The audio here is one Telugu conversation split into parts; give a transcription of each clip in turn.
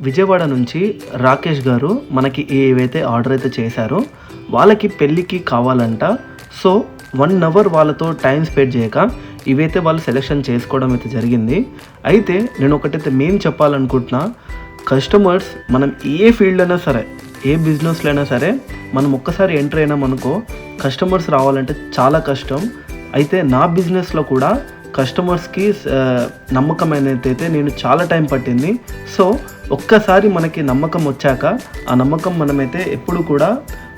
విజయవాడ నుంచి రాకేష్ గారు మనకి ఏవైతే ఆర్డర్ అయితే చేశారో వాళ్ళకి పెళ్ళికి కావాలంట. సో 1 అవర్ వాళ్ళతో టైం స్పెండ్ చేయక ఇవైతే వాళ్ళు సెలెక్షన్ చేసుకోవడం అయితే జరిగింది. అయితే నేను ఒకటైతే మెయిన్ చెప్పాలనుకుంటున్నా, కస్టమర్స్ మనం ఏ ఫీల్డ్ అయినా సరే, ఏ బిజినెస్లో అయినా సరే, మనం ఒక్కసారి ఎంటర్ అయినామనుకో కస్టమర్స్ రావాలంటే చాలా కష్టం. అయితే నా బిజినెస్లో కూడా కస్టమర్స్కి నమ్మకం అనేది నేను చాలా టైం పట్టింది. సో ఒక్కసారి మనకి నమ్మకం వచ్చాక ఆ నమ్మకం మనమైతే ఎప్పుడు కూడా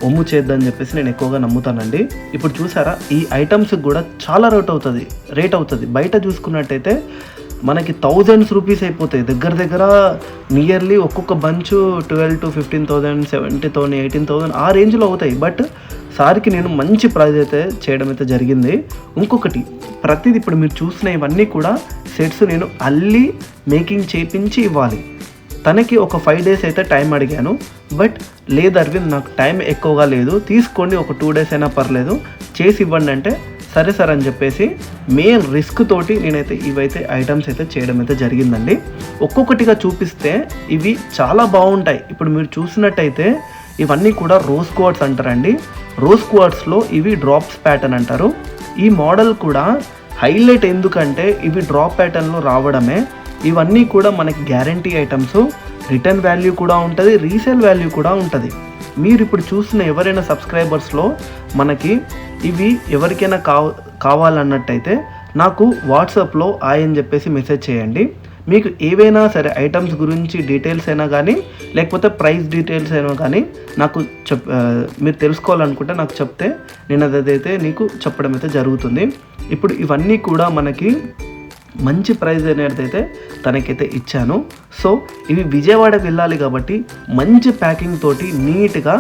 ఒమ్ము చేద్దని చెప్పేసి నేను ఎక్కువగా నమ్ముతానండి. ఇప్పుడు చూసారా, ఈ ఐటమ్స్కి కూడా చాలా రేట్ అవుతుంది. బయట చూసుకున్నట్టయితే మనకి థౌజండ్స్ రూపీస్ అయిపోతాయి. దగ్గర నియర్లీ ఒక్కొక్క బంచ్ 12,000 to 15,000, 17,000, 18,000 ఆ రేంజ్లో అవుతాయి. బట్ సార్కి నేను మంచి ప్రైజ్ అయితే చేయడం అయితే జరిగింది. ఇంకొకటి, ప్రతిదీ ఇప్పుడు మీరు చూసిన ఇవన్నీ కూడా సెట్స్ నేను అల్లి మేకింగ్ చేయించి ఇవ్వాలి. తనకి ఒక 5 days అయితే టైం అడిగాను. బట్ లేదు అరవింద్, నాకు టైం ఎక్కువగా లేదు, తీసుకోండి, ఒక 2 days అయినా పర్లేదు, చేసి ఇవ్వండి అంటే సరే సార్ అని చెప్పేసి మెయిన్ రిస్క్ తోటి నేనైతే ఇవైతే ఐటమ్స్ అయితే చేయడం అయితే జరిగిందండి. ఒక్కొక్కటిగా చూపిస్తే ఇవి చాలా బాగుంటాయి. ఇప్పుడు మీరు చూసినట్టయితే ఇవన్నీ కూడా రోజ్ క్వార్ట్స్ అంటారండి. రోజ్ క్వార్ట్స్లో ఇవి డ్రాప్స్ ప్యాటర్న్ అంటారు. ఈ మోడల్ కూడా హైలైట్ ఎందుకంటే ఇవి డ్రాప్ ప్యాటర్న్లో రావడమే. ఇవన్నీ కూడా మనకి గ్యారంటీ ఐటమ్స్, రిటర్న్ వాల్యూ కూడా ఉంటుంది, రీసేల్ వాల్యూ కూడా ఉంటుంది. మీరు ఇప్పుడు చూసిన ఎవరైనా సబ్స్క్రైబర్స్లో మనకి ఇవి ఎవరికైనా కావాలన్నట్టయితే నాకు వాట్సాప్లో అని చెప్పేసి మెసేజ్ చేయండి. మీకు ఏవైనా సరే ఐటమ్స్ గురించి డీటెయిల్స్ అయినా కానీ, లేకపోతే ప్రైస్ డీటెయిల్స్ అయినా కానీ నాకు మీరు తెలుసుకోవాలనుకుంటే నాకు చెప్తే నేను అదైతే నీకు చెప్పడం అయితే జరుగుతుంది. ఇప్పుడు ఇవన్నీ కూడా మనకి మంచి ప్రైజ్ అనేది తనకైతే ఇచ్చాను. సో ఇవి విజయవాడ వెళ్ళాలి కాబట్టి మంచి ప్యాకింగ్ తోటి నీట్గా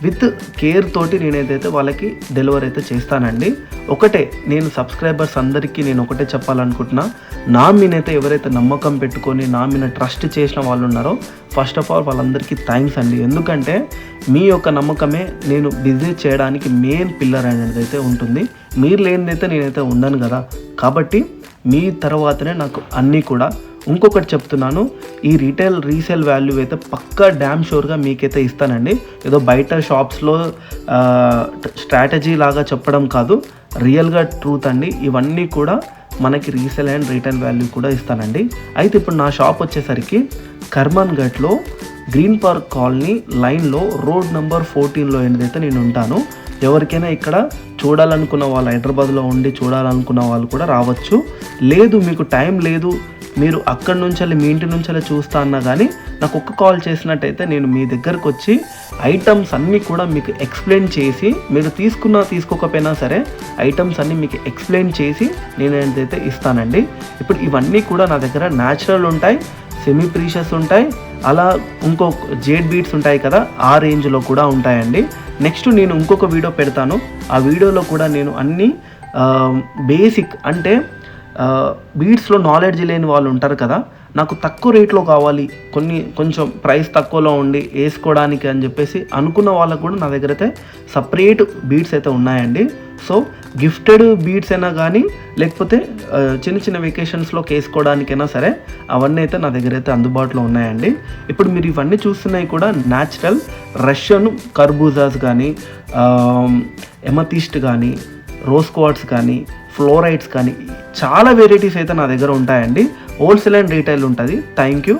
విత్ కేర్ తోటి నేనైతే వాళ్ళకి డెలివరీ అయితే చేస్తానండి. ఒకటే నేను సబ్స్క్రైబర్స్ అందరికీ నేను ఒకటే చెప్పాలనుకుంటున్నా, నా మీనైతే ఎవరైతే నమ్మకం పెట్టుకొని నా మీద ట్రస్ట్ చేసిన వాళ్ళు ఉన్నారో ఫస్ట్ ఆఫ్ ఆల్ వాళ్ళందరికీ థ్యాంక్స్ అండి. ఎందుకంటే మీ యొక్క నమ్మకమే నేను బిజినెస్ చేయడానికి మెయిన్ పిల్లర్ అనేది అయితే ఉంటుంది. మీరు లేనిదైతే నేనైతే ఉండను కదా. కాబట్టి మీ తర్వాతనే నాకు అన్నీ కూడా. ఇంకొకటి చెప్తున్నాను, ఈ రీసేల్ వాల్యూ అయితే పక్కా డ్యామ్ షూర్గా మీకైతే ఇస్తానండి. ఏదో బయట షాప్స్లో స్ట్రాటజీ లాగా చెప్పడం కాదు, రియల్గా ట్రూత్ అండి. ఇవన్నీ కూడా మనకి రీసేల్ అండ్ రిటర్న్ వాల్యూ కూడా ఇస్తానండి. అయితే ఇప్పుడు నా షాప్ వచ్చేసరికి కర్మన్ ఘట్లో గ్రీన్ పార్క్ కాలనీ లైన్లో రోడ్ నెంబర్ 14లో ఏదైతే నేను ఉంటాను. ఎవరికైనా ఇక్కడ చూడాలనుకున్న వాళ్ళు, హైదరాబాద్లో ఉండి చూడాలనుకున్న వాళ్ళు కూడా రావచ్చు. లేదు మీకు టైం లేదు, మీరు అక్కడి నుంచి మీ ఇంటి నుంచి చూస్తా అన్నా కానీ నాకు ఒక్క కాల్ చేసినట్టయితే నేను మీ దగ్గరకు వచ్చి ఐటమ్స్ అన్నీ కూడా మీకు ఎక్స్ప్లెయిన్ చేసి, మీరు తీసుకోకపోయినా సరే ఐటమ్స్ అన్నీ మీకు ఎక్స్ప్లెయిన్ చేసి నేను ఏదైతే ఇస్తానండి. ఇప్పుడు ఇవన్నీ కూడా నా దగ్గర న్యాచురల్ ఉంటాయి, సెమీ ప్రీషియస్ ఉంటాయి, అలా ఇంకో జేడ్ బీడ్స్ ఉంటాయి కదా, ఆ రేంజ్లో కూడా ఉంటాయండి. నెక్స్ట్ నేను ఇంకొక వీడియో పెడతాను. ఆ వీడియోలో కూడా నేను అన్నీ బేసిక్ అంటే బీడ్స్లో నాలెడ్జ్ లేని వాళ్ళు ఉంటారు కదా, నాకు తక్కువ రేట్లో కావాలి, కొంచెం ప్రైస్ తక్కువలో ఉండి వేసుకోవడానికి అని చెప్పేసి అనుకున్న వాళ్ళకు కూడా నా దగ్గర అయితే సపరేట్ బీడ్స్ అయితే ఉన్నాయండి. సో గిఫ్టెడ్ బీడ్స్ అయినా కానీ, లేకపోతే చిన్న వెకేషన్స్లోకి వేసుకోవడానికైనా సరే అవన్నీ అయితే నా దగ్గర అయితే అందుబాటులో ఉన్నాయండి. ఇప్పుడు మీరు ఇవన్నీ చూస్తున్నాయి కూడా న్యాచురల్ రష్యన్ కర్బూజాస్ కానీ, ఎమథిస్ట్ కానీ, రోజ్ క్వార్ట్స్ కానీ, ఫ్లోరైడ్స్ కానీ చాలా వెరైటీస్ అయితే నా దగ్గర ఉంటాయండి. హోల్సేల్ అండ్ రీటైల్ ఉంటుంది. Thank you.